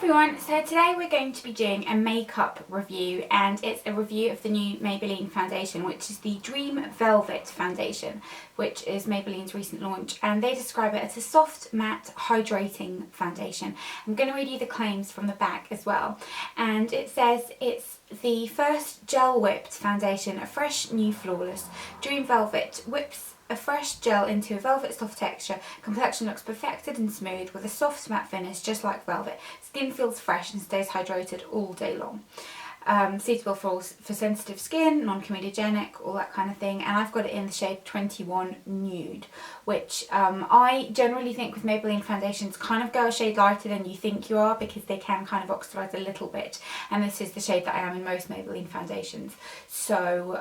everyone, so today we're going to be doing a makeup review, and it's a review of the new Maybelline foundation, which is the Dream Velvet foundation, which is Maybelline's recent launch, and they describe it as a soft matte hydrating foundation. I'm going to read you the claims from the back as well, and it says it's the first gel whipped foundation, a fresh new flawless. Dream Velvet whips a fresh gel into a velvet soft texture. Complexion looks perfected and smooth with a soft matte finish just like velvet. Skin feels fresh and stays hydrated all day long. Suitable for sensitive skin, non-comedogenic, all that kind of thing. And I've got it in the shade 21 Nude, which I generally think with Maybelline foundations kind of go a shade lighter than you think you are, because they can kind of oxidize a little bit. And this is the shade that I am in most Maybelline foundations. So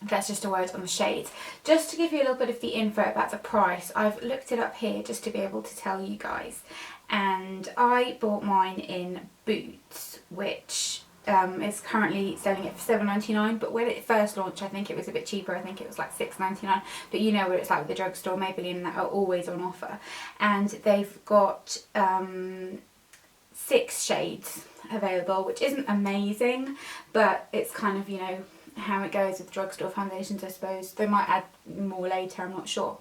that's just a word on the shades. Just to give you a little bit of the info about the price, I've looked it up here just to be able to tell you guys. And I bought mine in Boots, which is currently selling it for $7.99, but when it first launched I think it was a bit cheaper. I think it was like $6.99, but you know what it's like with the drugstore. Maybelline that are always on offer, and they've got 6 shades available, which isn't amazing, but it's kind of, you know, how it goes with drugstore foundations, I suppose. They might add more later, I'm not sure.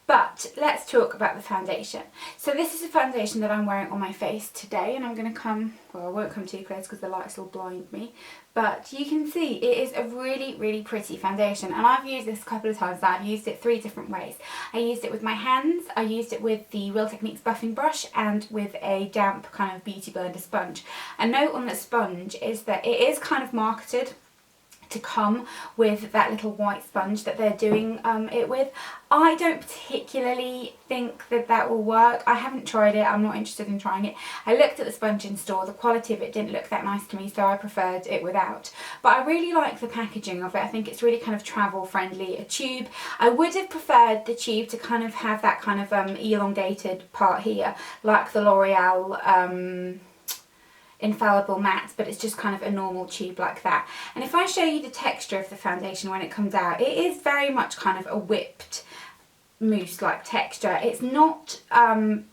But let's talk about the foundation. So this is a foundation that I'm wearing on my face today, and I'm going to come, well, I won't come too close because the lights will blind me, but you can see it is a really pretty foundation, and I've used this a couple of times now. I've used it 3 different ways. I used it with my hands, I used it with the Real Techniques buffing brush, and with a damp kind of beauty blender sponge. A note on the sponge is that it is kind of marketed to come with that little white sponge that they're doing it with. I don't particularly think that that will work. I haven't tried it, I'm not interested in trying it. I looked at the sponge in store, the quality of it didn't look that nice to me, so I preferred it without. But I really like the packaging of it. I think it's really kind of travel friendly. A tube, I would have preferred the tube to kind of have that kind of elongated part here, like the L'Oreal Infallible Matte, but it's just kind of a normal tube like that. And if I show you the texture of the foundation when it comes out, it is very much kind of a whipped mousse like texture. It's not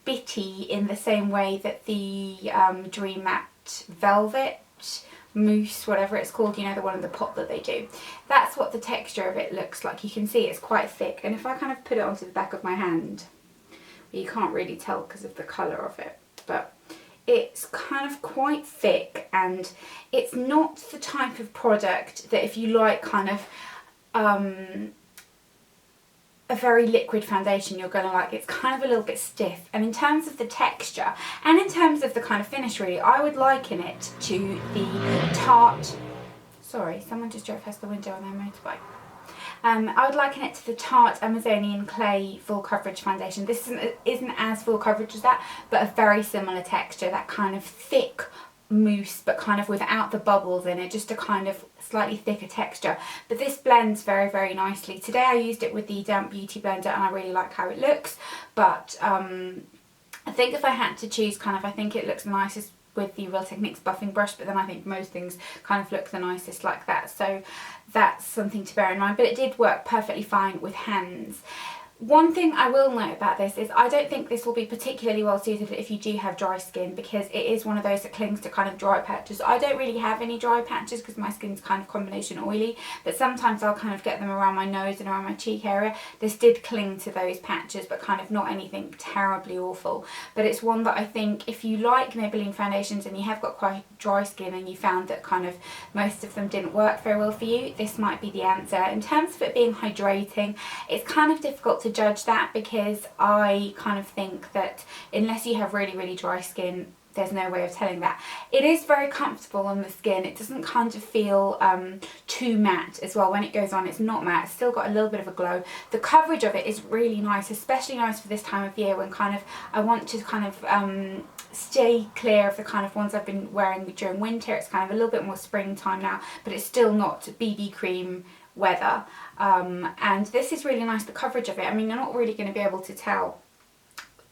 bitty in the same way that the Dream Matte Velvet mousse, whatever it's called, you know, the one in the pot that they do. That's what the texture of it looks like. You can see it's quite thick, and if I kind of put it onto the back of my hand, you can't really tell because of the colour of it, but it's kind of quite thick, and it's not the type of product that if you like kind of a very liquid foundation you're going to like. It's kind of a little bit stiff, and in terms of the texture and in terms of the kind of finish, really, I would liken it to the Tarte, sorry, someone just drove past the window on their motorbike. I would liken it to the Tarte Amazonian Clay Full Coverage Foundation. This isn't as full coverage as that, but a very similar texture, that kind of thick mousse, but kind of without the bubbles in it, just a kind of slightly thicker texture. But this blends very nicely. Today I used it with the damp beauty blender, and I really like how it looks, but I think if I had to choose, kind of, I think it looks nicest with the Real Techniques buffing brush, but then I think most things kind of look the nicest like that, so that's something to bear in mind. But it did work perfectly fine with hands. One thing I will note about this is I don't think this will be particularly well suited if you do have dry skin, because it is one of those that clings to kind of dry patches. I don't really have any dry patches because my skin's kind of combination oily, but sometimes I'll kind of get them around my nose and around my cheek area. This did cling to those patches, but kind of not anything terribly awful. But it's one that I think if you like Maybelline foundations and you have got quite dry skin and you found that kind of most of them didn't work very well for you, this might be the answer. In terms of it being hydrating, it's kind of difficult to judge that, because I kind of think that unless you have really dry skin, there's no way of telling that. It is very comfortable on the skin. It doesn't kind of feel too matte as well. When it goes on, it's not matte. It's still got a little bit of a glow. The coverage of it is really nice, especially nice for this time of year when kind of I want to kind of stay clear of the kind of ones I've been wearing during winter. It's kind of a little bit more springtime now, but it's still not BB cream weather, and this is really nice, the coverage of it. I mean, you're not really going to be able to tell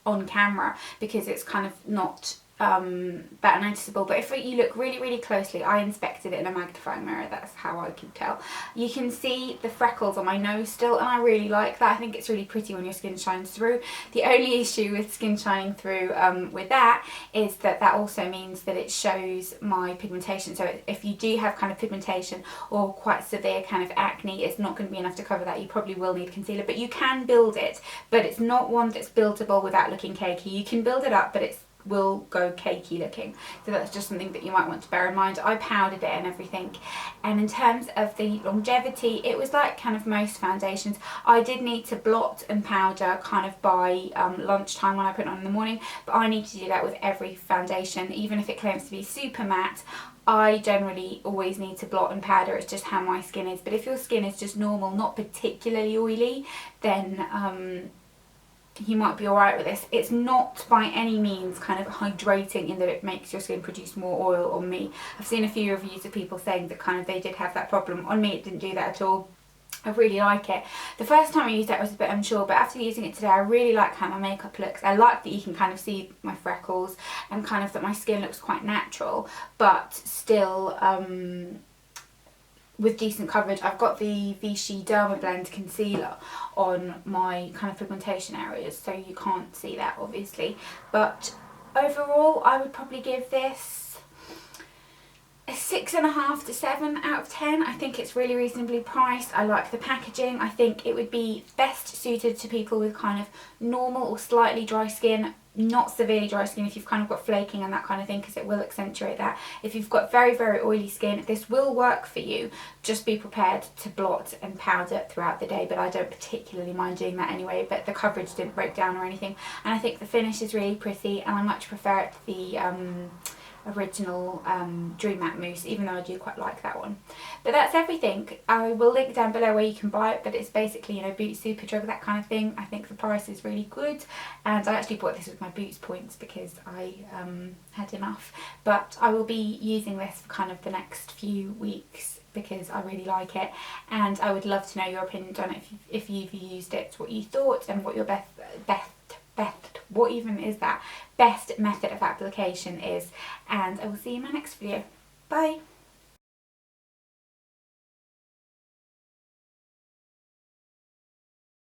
on camera because it's kind of not better noticeable. But if you look really, really closely, I inspected it in a magnifying mirror, that's how I could tell. You can see the freckles on my nose still, and I really like that. I think it's really pretty when your skin shines through. The only issue with skin shining through with that is that also means that it shows my pigmentation. So if you do have kind of pigmentation or quite severe kind of acne, it's not going to be enough to cover that. You probably will need concealer, but you can build it, but it's not one that's buildable without looking cakey. You can build it up, but it's will go cakey looking, so that's just something that you might want to bear in mind. I powdered it and everything, and in terms of the longevity, it was like kind of most foundations. I did need to blot and powder kind of by lunchtime when I put it on in the morning, but I need to do that with every foundation. Even if it claims to be super matte, I generally always need to blot and powder. It's just how my skin is. But if your skin is just normal, not particularly oily, then you might be alright with this. It's not by any means kind of hydrating in that it makes your skin produce more oil. On me, I've seen a few reviews of people saying that kind of they did have that problem. On me, it didn't do that at all. I really like it. The first time I used it, I was a bit unsure, but after using it today, I really like how my makeup looks. I like that you can kind of see my freckles and kind of that my skin looks quite natural, but still with decent coverage. I've got the Vichy Derma Blend concealer on my kind of pigmentation areas, so you can't see that obviously. But overall, I would probably give this a 6.5 to 7 out of 10. I think it's really reasonably priced. I like the packaging. I think it would be best suited to people with kind of normal or slightly dry skin, not severely dry skin if you've kind of got flaking and that kind of thing, because it will accentuate that. If you've got very, very oily skin, this will work for you. Just be prepared to blot and powder throughout the day, but I don't particularly mind doing that anyway. But the coverage didn't break down or anything, and I think the finish is really pretty, and I much prefer it to the original Dream Matte Mousse, even though I do quite like that one. But that's everything. I will link down below where you can buy it, but it's basically, you know, Boots Superdrug, that kind of thing. I think the price is really good, and I actually bought this with my Boots points because I had enough. But I will be using this for kind of the next few weeks because I really like it, and I would love to know your opinion on it, if you've used it, what you thought, and what your best what even is that best method of application is. And I will see you in my next video. Bye.